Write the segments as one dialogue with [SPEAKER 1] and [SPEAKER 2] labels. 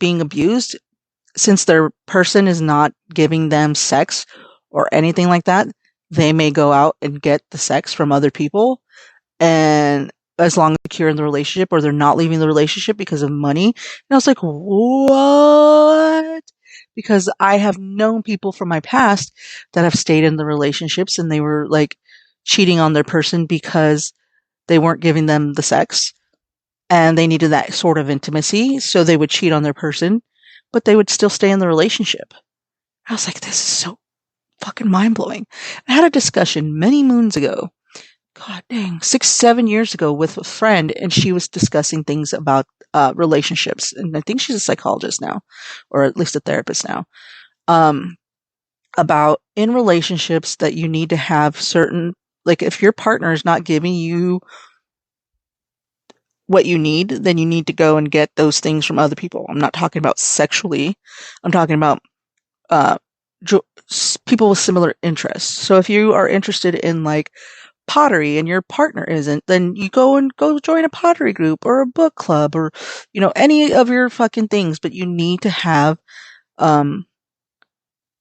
[SPEAKER 1] being abused, since their person is not giving them sex or anything like that, they may go out and get the sex from other people. And as long as they're secure in the relationship, or they're not leaving the relationship because of money. And I was like, what? Because I have known people from my past that have stayed in the relationships and they were like cheating on their person because they weren't giving them the sex and they needed that sort of intimacy. So they would cheat on their person, but they would still stay in the relationship. I was like, this is so fucking mind blowing. I had a discussion many moons ago, God dang, 6, 7 years ago with a friend, and she was discussing things about relationships. And I think she's a psychologist now, or at least a therapist now. About in relationships that you need to have certain, like if your partner is not giving you what you need, then you need to go and get those things from other people. I'm not talking about sexually. I'm talking about people with similar interests. So if you are interested in like pottery and your partner isn't, then you go join a pottery group or a book club or, any of your fucking things, but you need to have,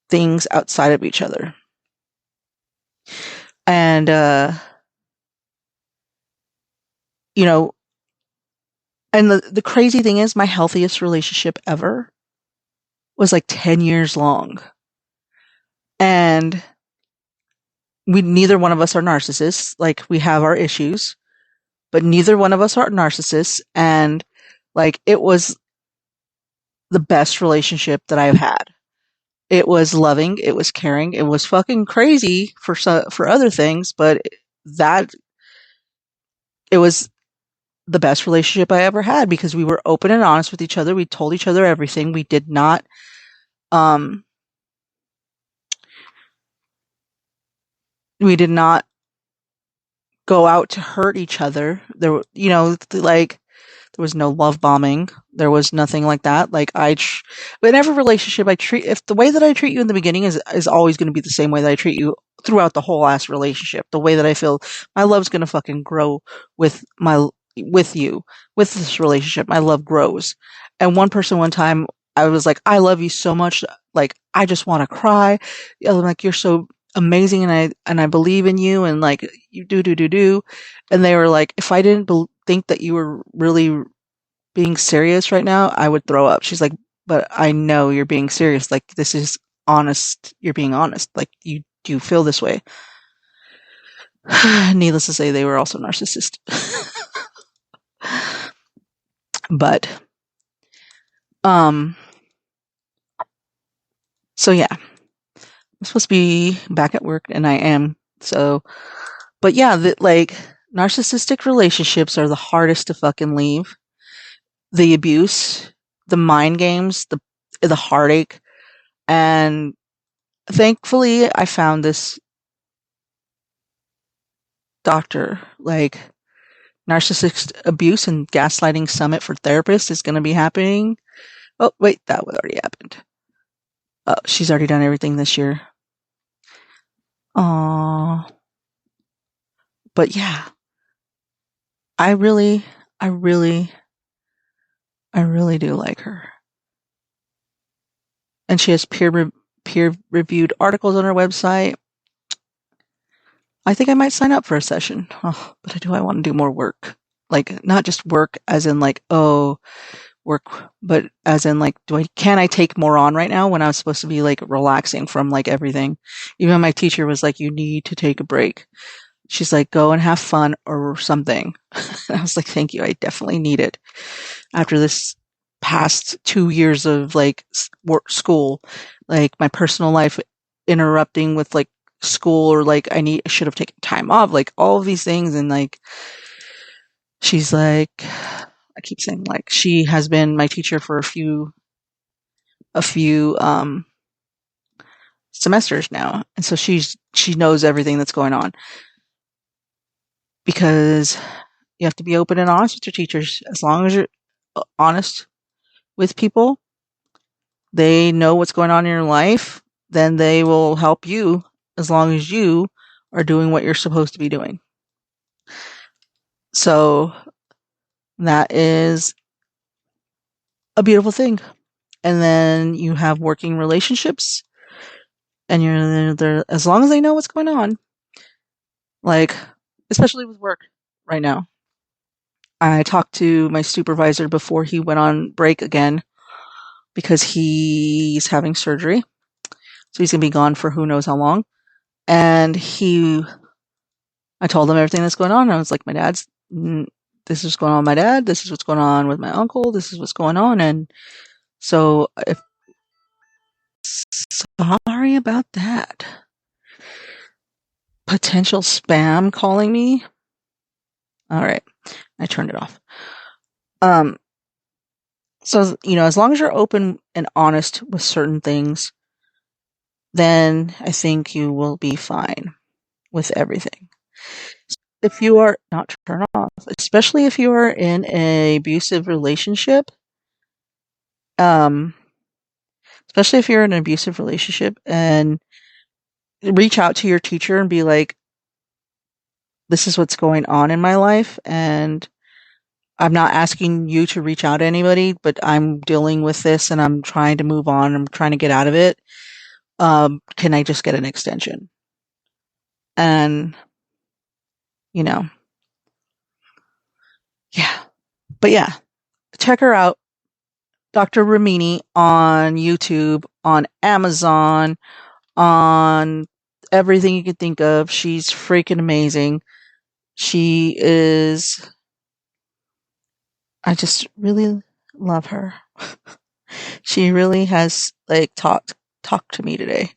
[SPEAKER 1] things outside of each other. And, and the crazy thing is my healthiest relationship ever was like 10 years long. And neither one of us are narcissists. Like we have our issues, but neither one of us are narcissists. And like, it was the best relationship that I've had. It was loving. It was caring. It was fucking crazy for other things, but it was the best relationship I ever had because we were open and honest with each other. We told each other everything. We did not, go out to hurt each other. There was no love bombing. There was nothing like that. Like but in every relationship if the way that I treat you in the beginning is always going to be the same way that I treat you throughout the whole ass relationship. The way that I feel my love's going to fucking grow with you, with this relationship. My love grows. And one person one time, I was like, I love you so much. Like, I just want to cry. I'm like, you're so amazing. And I believe in you. And like, you do. And they were like, if I didn't think that you were really being serious right now, I would throw up. She's like, but I know you're being serious. Like, this is honest. You're being honest. Like, do you feel this way? Needless to say, they were also narcissists. But, so yeah, I'm supposed to be back at work and I am. So, but yeah, like narcissistic relationships are the hardest to fucking leave. The abuse, the mind games, the heartache. And thankfully I found this doctor. Like, narcissist abuse and gaslighting summit for therapists is going to be happening. Oh, wait, that already happened. Oh, she's already done everything this year. Aww. But yeah, I really do like her. And she has peer-reviewed articles on her website. I think I might sign up for a session. Oh, but do I want to do more work? Like, not just work as in like, work, but as in like, can I take more on right now when I was supposed to be like relaxing from like everything? Even my teacher was like, you need to take a break. She's like, go and have fun or something. I was like, thank you. I definitely need it. After this past 2 years of like school, like my personal life interrupting with like school, or like I should have taken time off, like all of these things. And like, she's like, I keep saying like, she has been my teacher for a few semesters now. And so she knows everything that's going on, because you have to be open and honest with your teachers. As long as you're honest with people, they know what's going on in your life, then they will help you as long as you are doing what you're supposed to be doing. So that is a beautiful thing. and then you have working relationships, and you're there as long as they know what's going on. Like, especially with work right now. I talked to my supervisor before he went on break again because he's having surgery. So he's going to be gone for who knows how long. And I told him everything that's going on. I was like, this is what's going on with my dad. This is what's going on with my uncle. This is what's going on. And so, sorry about that. Potential spam calling me. All right. I turned it off. So, as long as you're open and honest with certain things, then I think you will be fine with everything. If you are not turn off, especially if you are in an abusive relationship, especially if you're in an abusive relationship, and reach out to your teacher and be like, this is what's going on in my life, and I'm not asking you to reach out to anybody, but I'm dealing with this and I'm trying to move on. I'm trying to get out of it. Can I just get an extension? And, yeah. But yeah, check her out. Dr. Ramani on YouTube, on Amazon, on everything you can think of. She's freaking amazing. I just really love her. She really has talked to me today.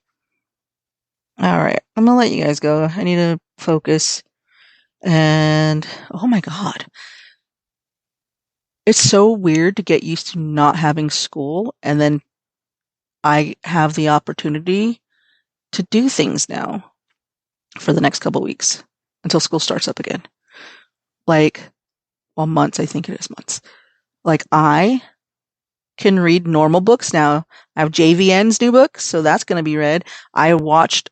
[SPEAKER 1] All right, I'm gonna let you guys go. I need to focus. And oh my god, it's so weird to get used to not having school, and then I have the opportunity to do things now for the next couple weeks until school starts up again. Months. I think it is months. I can read normal books now. I have JVN's new book, so that's going to be read. I binged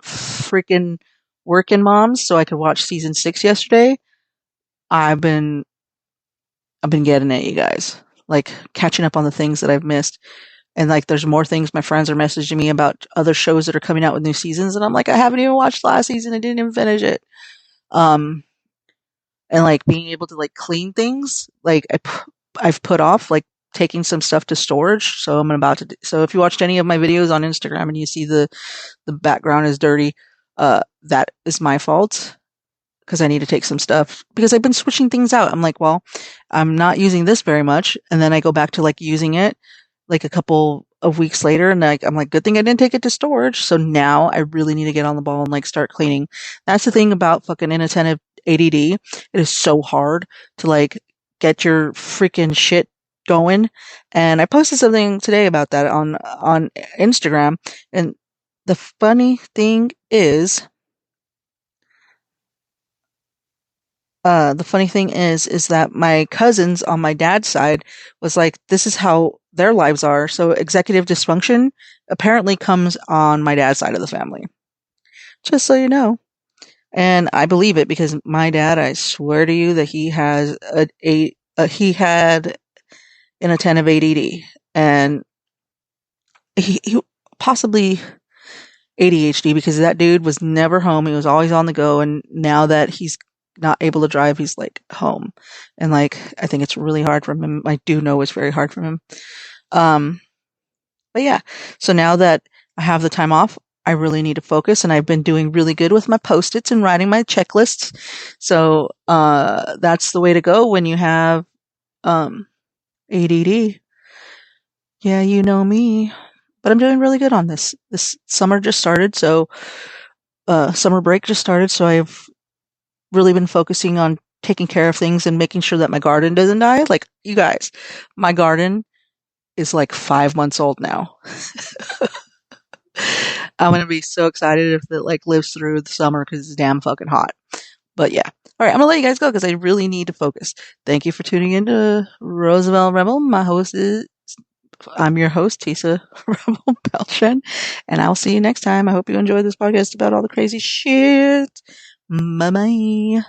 [SPEAKER 1] freaking Workin' Moms so I could watch season 6 yesterday. I've been getting it, you guys. Catching up on the things that I've missed. And there's more things my friends are messaging me about other shows that are coming out with new seasons, and I'm like, I haven't even watched last season. I didn't even finish it. And being able to clean things, I've put off taking some stuff to storage, so I'm about to. So if you watched any of my videos on Instagram and you see the background is dirty, that is my fault, because I need to take some stuff, because I've been switching things out. I'm like, well, I'm not using this very much, and then I go back to using it a couple of weeks later, and I'm like, good thing I didn't take it to storage. So now I really need to get on the ball and start cleaning. That's the thing about fucking inattentive ADD. It is so hard to get your freaking shit going. And I posted something today about that on Instagram. And the funny thing is, is that my cousins on my dad's side was like, this is how their lives are. So executive dysfunction apparently comes on my dad's side of the family. Just so you know. And I believe it, because my dad, I swear to you that he has he had inattentive ADD, and he possibly ADHD, because that dude was never home. He was always on the go, and now that he's not able to drive, he's home. And I think it's really hard for him. I do know it's very hard for him. But yeah, so now that I have the time off, I really need to focus, and I've been doing really good with my Post-its and writing my checklists. So, that's the way to go when you have, ADD. Yeah, you know me. But I'm doing really good on this. This summer just started, so, summer break just started, so I've really been focusing on taking care of things and making sure that my garden doesn't die. You guys, my garden is 5 months old now. I'm going to be so excited if it lives through the summer, because it's damn fucking hot. But yeah. All right, I'm going to let you guys go because I really need to focus. Thank you for tuning in to Roosevelt Rebel. I'm your host, Tisa Rebel Belchen, and I'll see you next time. I hope you enjoyed this podcast about all the crazy shit. Bye-bye.